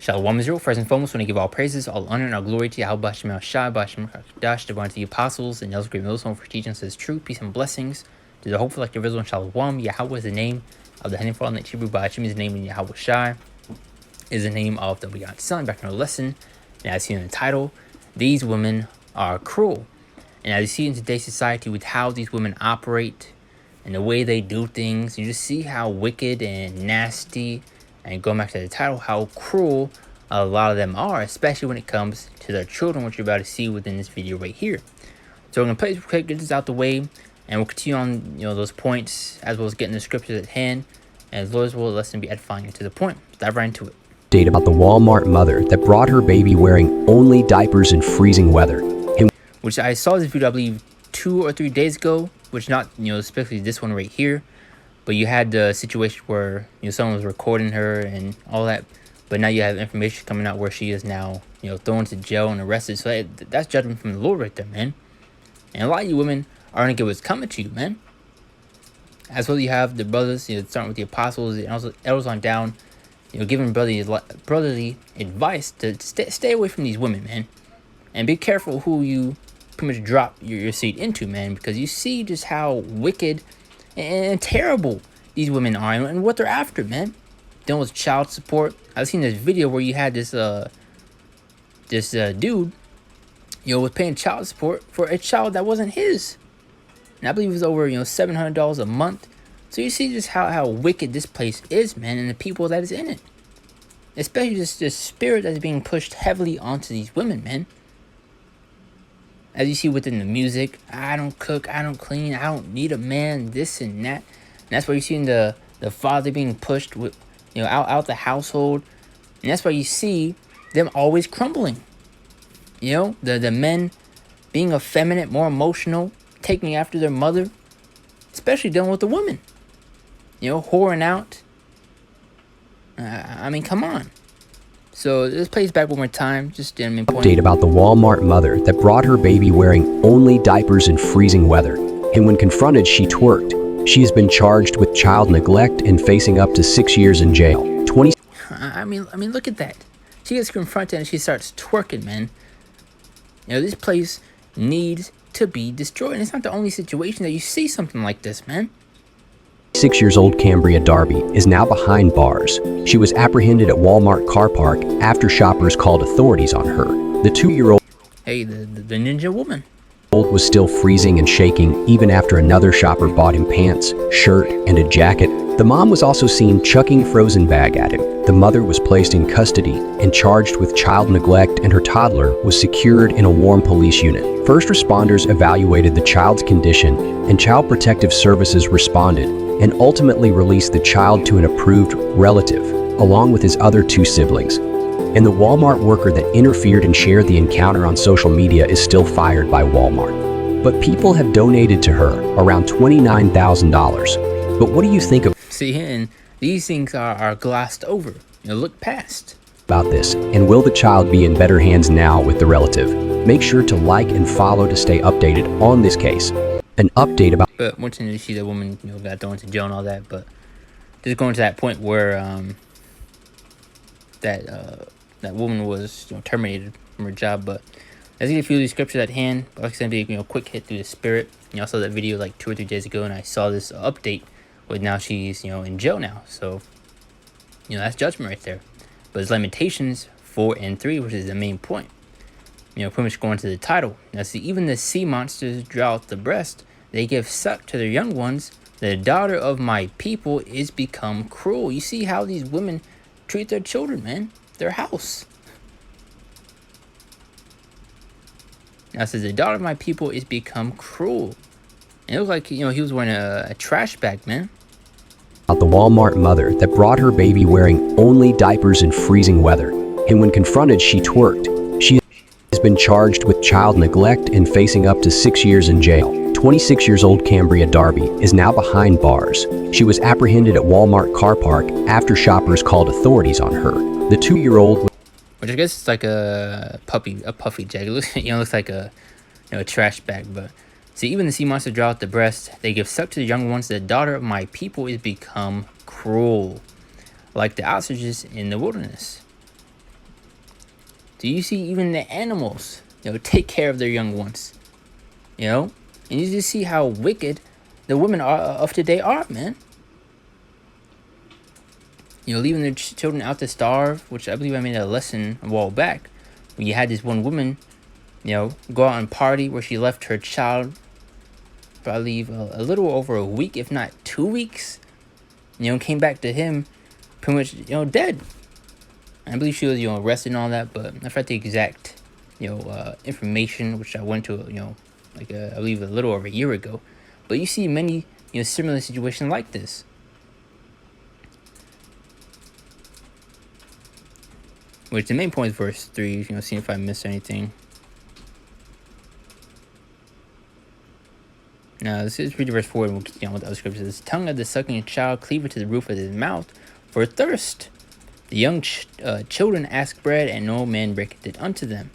Shalom Israel. First and foremost, I want to give all praises, all honor, and all glory to Yahweh B'Shem Shai, B'Shem Dash, divine to the apostles, and those great millstone for teaching us his truth, peace, and blessings. To the hopeful, like the visible, Shalom. Yahweh is the name of the Heavenly Father, and the Hebrew B'Shem is the name of Yahweh Shai, is the name of the begotten Son. Back in our lesson, and as seen in the title, these women are cruel. And as you see in today's society with how these women operate and the way they do things, you just see how wicked and nasty, and going back to the title, how cruel a lot of them are, especially when it comes to their children, which you're about to see within this video right here. So we're going to play quick, get this out the way, and we'll continue on those points, as well as getting the scriptures at hand, and as Lord's will, lesson be edifying and to the point. Let's dive right into it. Date about the Walmart mother that brought her baby wearing only diapers in freezing weather. Which I saw this video, I believe, 2 or 3 days ago, which not, especially this one right here, but you had the situation where, someone was recording her and all that, but now you have information coming out where she is now, thrown to jail and arrested. So that's judgment from the Lord right there, man. And a lot of you women are going to get what's coming to you, man. As well, you have the brothers, starting with the apostles and also elders on down, giving brotherly advice to stay away from these women, man. And be careful who you pretty much drop your seed into, man, because you see just how wicked and terrible these women are and what they're after, man. Dealing with child support. I've seen this video where you had this dude, was paying child support for a child that wasn't his. And I believe it was over, $700 a month. So you see just how wicked this place is, man, and the people that is in it. Especially this spirit that's being pushed heavily onto these women, man. As you see within the music, I don't cook, I don't clean, I don't need a man, this and that. And that's why you're seeing the father being pushed with, out the household. And that's why you see them always crumbling. The men being effeminate, more emotional, taking after their mother, especially dealing with the women. Whoring out. I mean, come on. So let's play this back one more time. Just point. Update about the Walmart mother that brought her baby wearing only diapers in freezing weather. And when confronted, she twerked. She has been charged with child neglect and facing up to 6 years in jail. I mean, look at that. She gets confronted and she starts twerking, man. This place needs to be destroyed. And it's not the only situation that you see something like this, man. 6-year-old Cambria Darby is now behind bars. She was apprehended at Walmart car park after shoppers called authorities on her. The 2-year-old, hey, the ninja woman, was still freezing and shaking even after another shopper bought him pants, shirt, and a jacket. The mom was also seen chucking frozen bag at him. The mother was placed in custody and charged with child neglect, and her toddler was secured in a warm police unit. First responders evaluated the child's condition, and Child Protective Services responded and ultimately released the child to an approved relative, along with his other 2 siblings. And the Walmart worker that interfered and shared the encounter on social media is still fired by Walmart. But people have donated to her around $29,000. But what do you think of and these things are glossed over, look past about this? And will the child be in better hands now with the relative? Make sure to like and follow to stay updated on this case. An update about... But once you see the woman, got thrown into jail and all that, but just going to that point where that woman was terminated from her job. But let's get a few of these scriptures at hand. But like I said, be a quick hit through the spirit. I saw that video like 2 or 3 days ago, and I saw this update with now she's in jail now. So that's judgment right there. But it's Lamentations 4 and 3, which is the main point. Pretty much going to the title. Now see, even the sea monsters draw out the breast. They give suck to their young ones. The daughter of my people is become cruel. You see how these women treat their children, man. Their house. Now it says, the daughter of my people is become cruel. And it looks like, he was wearing a trash bag, man. About the Walmart mother that brought her baby wearing only diapers in freezing weather. And when confronted, she twerked. She has been charged with child neglect and facing up to 6 years in jail. 26-year-old Cambria Darby is now behind bars. She was apprehended at Walmart car park after shoppers called authorities on her. The 2-year-old, which I guess is like a puffy jacket. Looks like a trash bag. But see, even the sea monster draw out the breast. They give suck to the young ones. The daughter of my people is become cruel, like the ostriches in the wilderness. Do you see even the animals, take care of their young ones? And you just see how wicked the women of today are, man. Leaving their children out to starve, which I believe I made a lesson a while back. When you had this one woman, go out and party where she left her child, I believe a little over a week, if not 2 weeks, came back to him pretty much, dead. I believe she was, arrested and all that, but I forgot the exact, information, which I went to, I believe a little over a year ago. But you see many, similar situations like this. Which the main point is verse 3, seeing if I missed anything. Now, this is read verse 4, and we'll get on with the other scriptures. This tongue of the sucking child cleaveth to the roof of his mouth for thirst. The young children ask bread, and no man breaketh it unto them.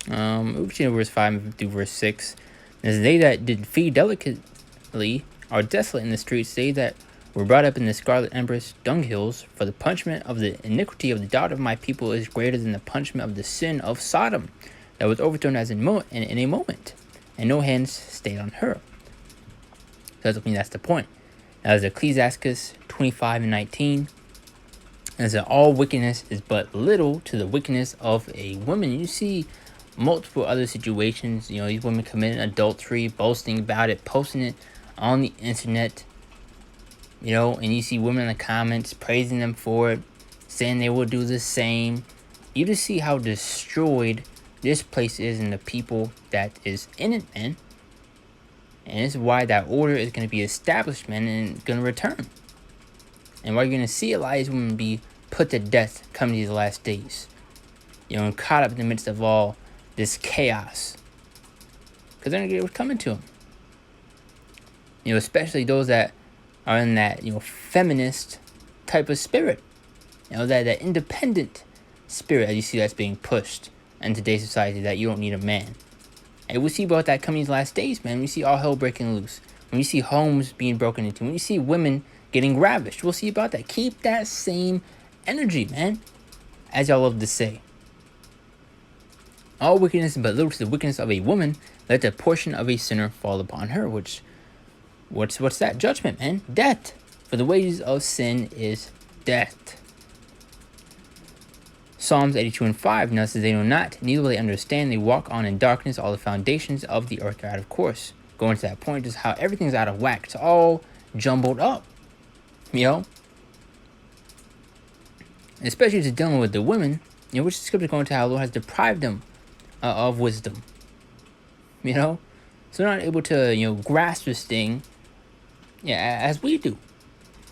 We'll continue verse 5 through verse 6. As they that did feed delicately are desolate in the streets, they that were brought up in the scarlet embers dunghills, for the punishment of the iniquity of the daughter of my people is greater than the punishment of the sin of Sodom, that was overthrown as in a moment, and no hands stayed on her. So that's the point. Now, as Ecclesiastes 25:19, as that all wickedness is but little to the wickedness of a woman. You see multiple other situations, these women committing adultery, boasting about it, posting it on the internet, and you see women in the comments praising them for it, saying they will do the same. You just see how destroyed this place is and the people that is in it, man. And this is why that order is going to be established, man, and going to return. And why you're going to see a lot of these women be put to death coming these last days. And caught up in the midst of all this chaos. Because they're going to get what's coming to them. Especially those that are in that, feminist type of spirit. That independent spirit that you see that's being pushed in today's society, that you don't need a man. And we see about that coming these last days, man. We see all hell breaking loose. When we see homes being broken into. When we see women getting ravished. We'll see about that. Keep that same energy, man. As y'all love to say. All wickedness but little to the wickedness of a woman. Let the portion of a sinner fall upon her. Which, what's that? Judgment, man. Death. For the wages of sin is death. Psalms 82:5. Now says they know not, neither will they understand. They walk on in darkness. All the foundations of the earth are out of course. Going to that point, just how everything's out of whack. It's all jumbled up. Especially to dealing with the women, which the scripture going to how the Lord has deprived them of wisdom. So they're not able to, grasp this thing, as we do.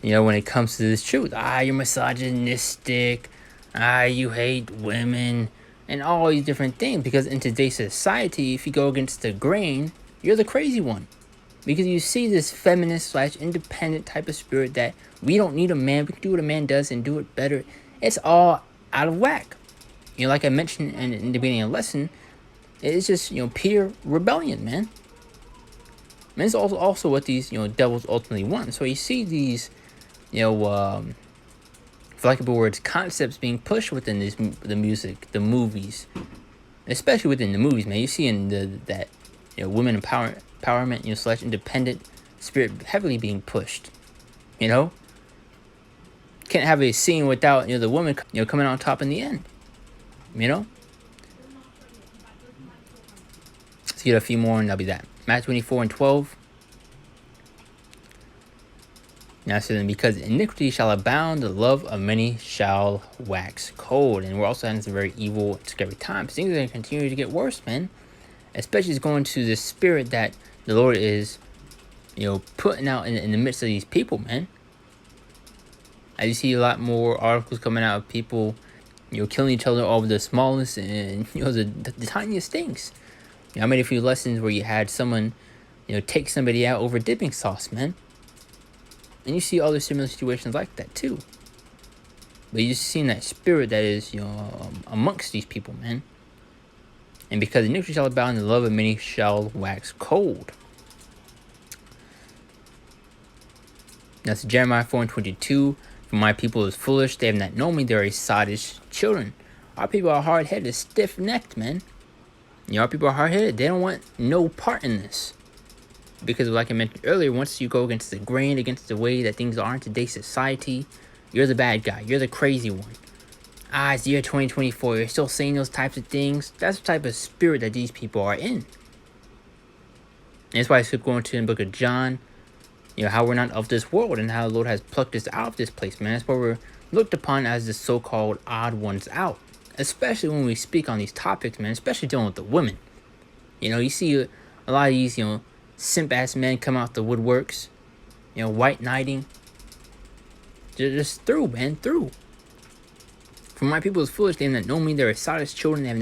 When it comes to this truth. You're misogynistic. You hate women. And all these different things. Because in today's society, if you go against the grain, you're the crazy one. Because you see this feminist / independent type of spirit that we don't need a man. We can do what a man does and do it better. It's all out of whack. Like I mentioned in the beginning of the lesson, it's just, pure rebellion, man. And it's also what these, devils ultimately want. So you see these, for lack of better words, concepts being pushed within the music, the movies. Especially within the movies, man. You see in that women empowerment, / independent spirit heavily being pushed. Can't have a scene without, the woman, coming on top in the end. Let's get a few more and that'll be that. Matthew 24:12. Now it says, because iniquity shall abound, the love of many shall wax cold. And we're also having some very evil, scary times. Things are going to continue to get worse, man. Especially it's going to the spirit that the Lord is, putting out in the midst of these people, man. As you see a lot more articles coming out of people, killing each other over the smallest and, the tiniest things. I made a few lessons where you had someone, take somebody out over dipping sauce, man. And you see other similar situations like that too. But you just seen that spirit that is, amongst these people, man. And because iniquity shall abound, the love of many shall wax cold. That's Jeremiah 4:22. For my people is foolish, they have not known me, they are sottish children. Our people are hard-headed, stiff-necked, man. Our people are hard-headed. They don't want no part in this. Because like I mentioned earlier, once you go against the grain, against the way that things are in today's society, you're the bad guy. You're the crazy one. It's the year 2024. You're still saying those types of things. That's the type of spirit that these people are in. And that's why I keep going to the book of John. How we're not of this world and how the Lord has plucked us out of this place, man. That's why we're looked upon as the so-called odd ones out. Especially when we speak on these topics, man. Especially dealing with the women. You see a lot of these, simp-ass men come out the woodworks. White knighting. They're just through, man. Through. For my people is foolish, they have not known me. They are sottish children, and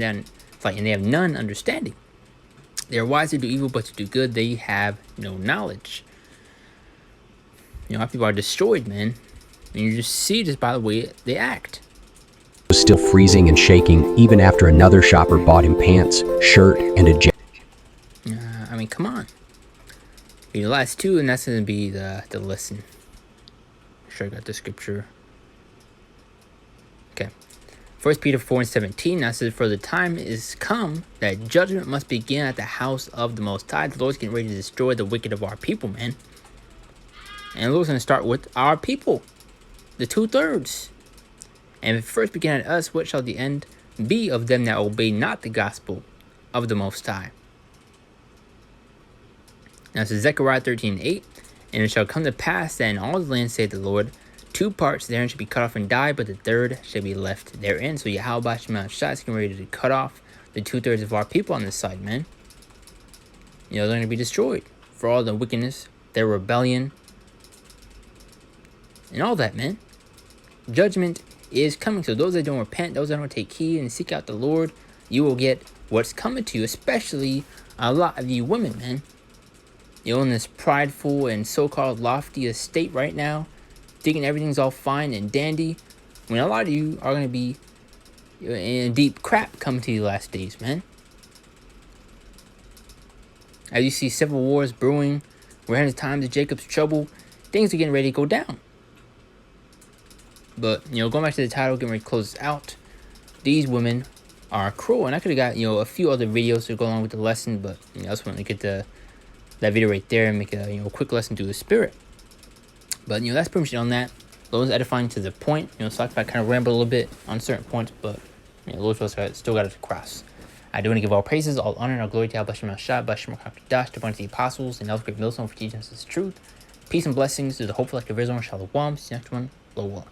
they have none understanding. They are wise to do evil, but to do good, they have no knowledge. Our people are destroyed, man. And you just see this by the way they act. Was still freezing and shaking even after another shopper bought him pants, shirt, and a jacket. Come on. The last two, and that's going to be the lesson. Sure, I got the scripture. Okay. 1 Peter 4:17, that says, for the time is come that judgment must begin at the house of the Most High. The Lord's getting ready to destroy the wicked of our people, man. And the Lord's going to start with our people, the 2/3. And if it first began at us, what shall the end be of them that obey not the gospel of the Most High? Now this is Zechariah 13:8. And it shall come to pass that in all the land, saith the Lord, 2 parts therein shall be cut off and die, but the third shall be left therein. So Yahweh Shema Shai is getting ready to cut off the 2/3 of our people on this side, man. They're going to be destroyed for all the wickedness, their rebellion, and all that, man. Judgment is coming. So those that don't repent, those that don't take heed and seek out the Lord, you will get what's coming to you, especially a lot of you women, man. In this prideful and so-called lofty estate right now, thinking everything's all fine and dandy, when a lot of you are going to be in deep crap coming to you last days, man. As you see civil wars brewing, we're in the times of Jacob's trouble, things are getting ready to go down. But, going back to the title, getting ready to close this out, these women are cruel. And I could have got, a few other videos to go along with the lesson, but, I just wanted to get that video right there and make a, quick lesson through the spirit. But, that's pretty much on that. Those edifying to the point. So I kind of ramble a little bit on certain points, but, Lord still got it across. I do want to give all praises, all honor, and all glory to Yahweh Bashim Shah, Bashim Dash, to the apostles, and Elder Great Millstone for teaching us this truth. Peace and blessings to the hopeful like of Arizona, Shalom. See you next one. Low